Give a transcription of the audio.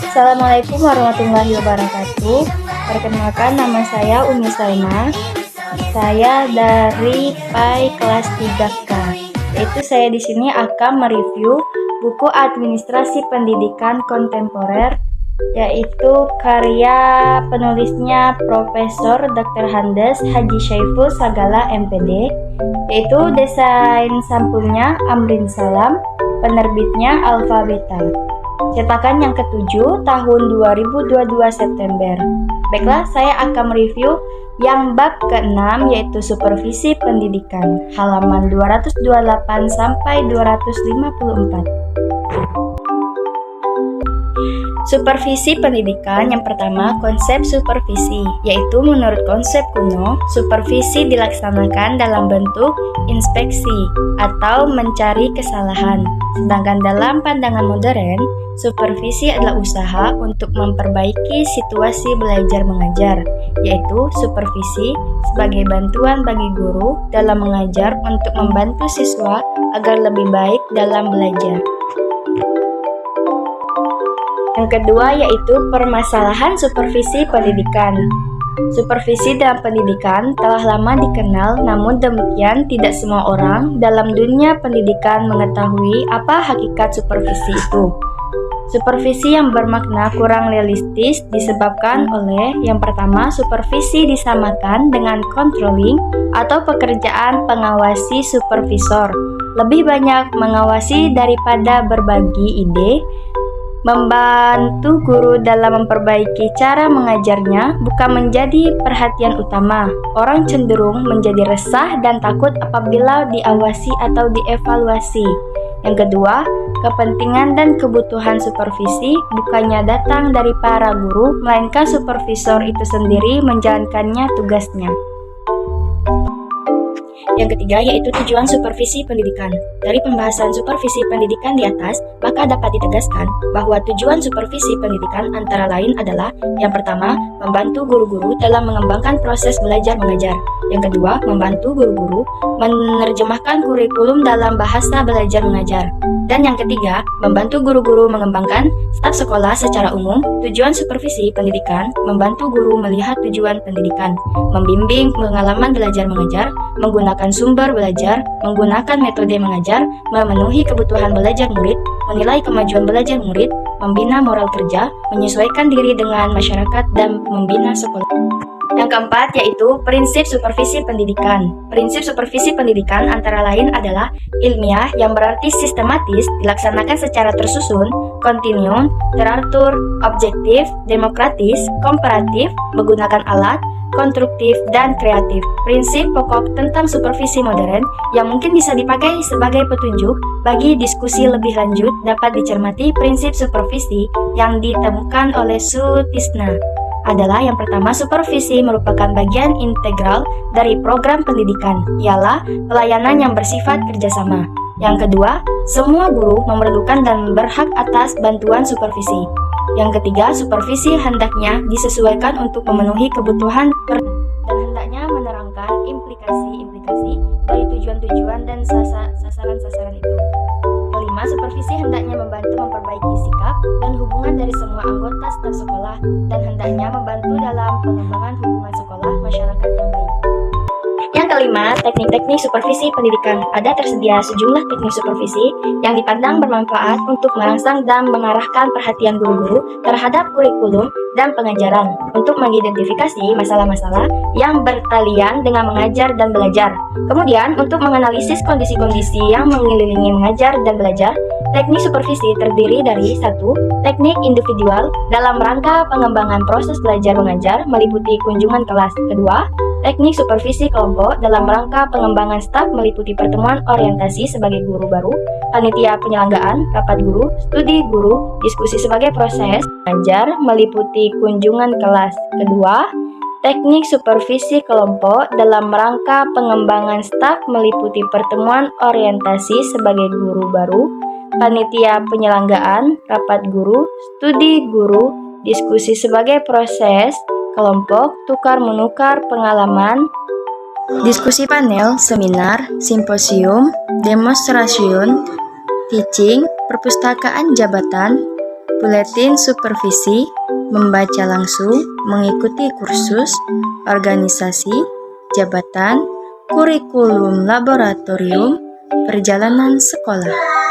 Assalamualaikum warahmatullahi wabarakatuh. Perkenalkan, nama saya Umi Salma. Saya dari PAI kelas 3K. Yaitu saya di sini akan mereview buku Administrasi Pendidikan Kontemporer, yaitu karya penulisnya Profesor Dr. Handes Haji Syaiful Sagala MPD, yaitu desain sampulnya Amrin Salam, penerbitnya Alfabeta. Cetakan yang ke-7 tahun 2022 September. Baiklah, saya akan mereview yang bab ke-6 yaitu Supervisi Pendidikan, halaman 228 sampai 254. Supervisi pendidikan. Yang pertama, konsep supervisi, yaitu menurut konsep kuno, supervisi dilaksanakan dalam bentuk inspeksi atau mencari kesalahan. Sedangkan dalam pandangan modern, supervisi adalah usaha untuk memperbaiki situasi belajar mengajar, yaitu supervisi sebagai bantuan bagi guru dalam mengajar untuk membantu siswa agar lebih baik dalam belajar. Yang kedua yaitu permasalahan supervisi pendidikan. Supervisi dalam pendidikan telah lama dikenal, namun demikian tidak semua orang dalam dunia pendidikan mengetahui apa hakikat supervisi itu. Supervisi yang bermakna kurang realistis disebabkan oleh yang pertama, supervisi disamakan dengan controlling atau pekerjaan pengawasi supervisor. Lebih banyak mengawasi daripada berbagi ide. Membantu guru dalam memperbaiki cara mengajarnya bukan menjadi perhatian utama. Orang cenderung menjadi resah dan takut apabila diawasi atau dievaluasi. Yang kedua, kepentingan dan kebutuhan supervisi bukannya datang dari para guru, melainkan supervisor itu sendiri menjalankannya tugasnya. Yang ketiga yaitu tujuan supervisi pendidikan. Dari pembahasan supervisi pendidikan di atas, maka dapat ditegaskan bahwa tujuan supervisi pendidikan antara lain adalah yang pertama, membantu guru-guru dalam mengembangkan proses belajar mengajar. Yang kedua, membantu guru-guru menerjemahkan kurikulum dalam bahasa belajar mengajar. Dan yang ketiga, membantu guru-guru mengembangkan staf sekolah secara umum. Tujuan supervisi pendidikan membantu guru melihat tujuan pendidikan, membimbing pengalaman belajar mengajar, menggunakan sumber belajar, menggunakan metode mengajar, memenuhi kebutuhan belajar murid, menilai kemajuan belajar murid, membina moral kerja, menyesuaikan diri dengan masyarakat, dan membina sekolah. Yang keempat yaitu prinsip supervisi pendidikan. Prinsip supervisi pendidikan antara lain adalah ilmiah yang berarti sistematis, dilaksanakan secara tersusun, kontinu, teratur, objektif, demokratis, komparatif, menggunakan alat, konstruktif, dan kreatif. Prinsip pokok tentang supervisi modern yang mungkin bisa dipakai sebagai petunjuk bagi diskusi lebih lanjut dapat dicermati prinsip supervisi yang ditemukan oleh Sutisna. Adalah yang pertama, supervisi merupakan bagian integral dari program pendidikan, ialah pelayanan yang bersifat kerjasama. Yang kedua, semua guru memerlukan dan berhak atas bantuan supervisi. Yang ketiga, supervisi hendaknya disesuaikan untuk memenuhi kebutuhan dan hendaknya menerangkan implikasi-implikasi dari tujuan-tujuan dan sasaran-sasaran itu. Kelima, supervisi hendaknya membantu memperbaiki sikap dan hubungan dari semua anggota staf sekolah dan hendaknya membantu dalam pengembangan hubungan sekolah masyarakat yang baik. Yang kelima, teknik-teknik supervisi pendidikan. Ada tersedia sejumlah teknik supervisi yang dipandang bermanfaat untuk merangsang dan mengarahkan perhatian guru-guru terhadap kurikulum dan pengajaran untuk mengidentifikasi masalah-masalah yang bertalian dengan mengajar dan belajar. Kemudian, untuk menganalisis kondisi-kondisi yang mengelilingi mengajar dan belajar, teknik supervisi terdiri dari 1. Teknik individual dalam rangka pengembangan proses belajar mengajar meliputi kunjungan kelas. Kedua, teknik supervisi kelompok dalam rangka pengembangan staf meliputi pertemuan orientasi sebagai guru baru, panitia penyelenggaraan, rapat guru, studi guru, diskusi sebagai proses belajar meliputi kunjungan kelas. Kedua, teknik supervisi kelompok dalam rangka pengembangan staf meliputi pertemuan orientasi sebagai guru baru, panitia penyelenggaraan, rapat guru, studi guru, diskusi sebagai proses kelompok, tukar-menukar pengalaman, diskusi panel, seminar, simposium, demonstration, teaching, perpustakaan jabatan, Buletin supervisi, membaca langsung, mengikuti kursus, organisasi, jabatan, kurikulum laboratorium, perjalanan sekolah.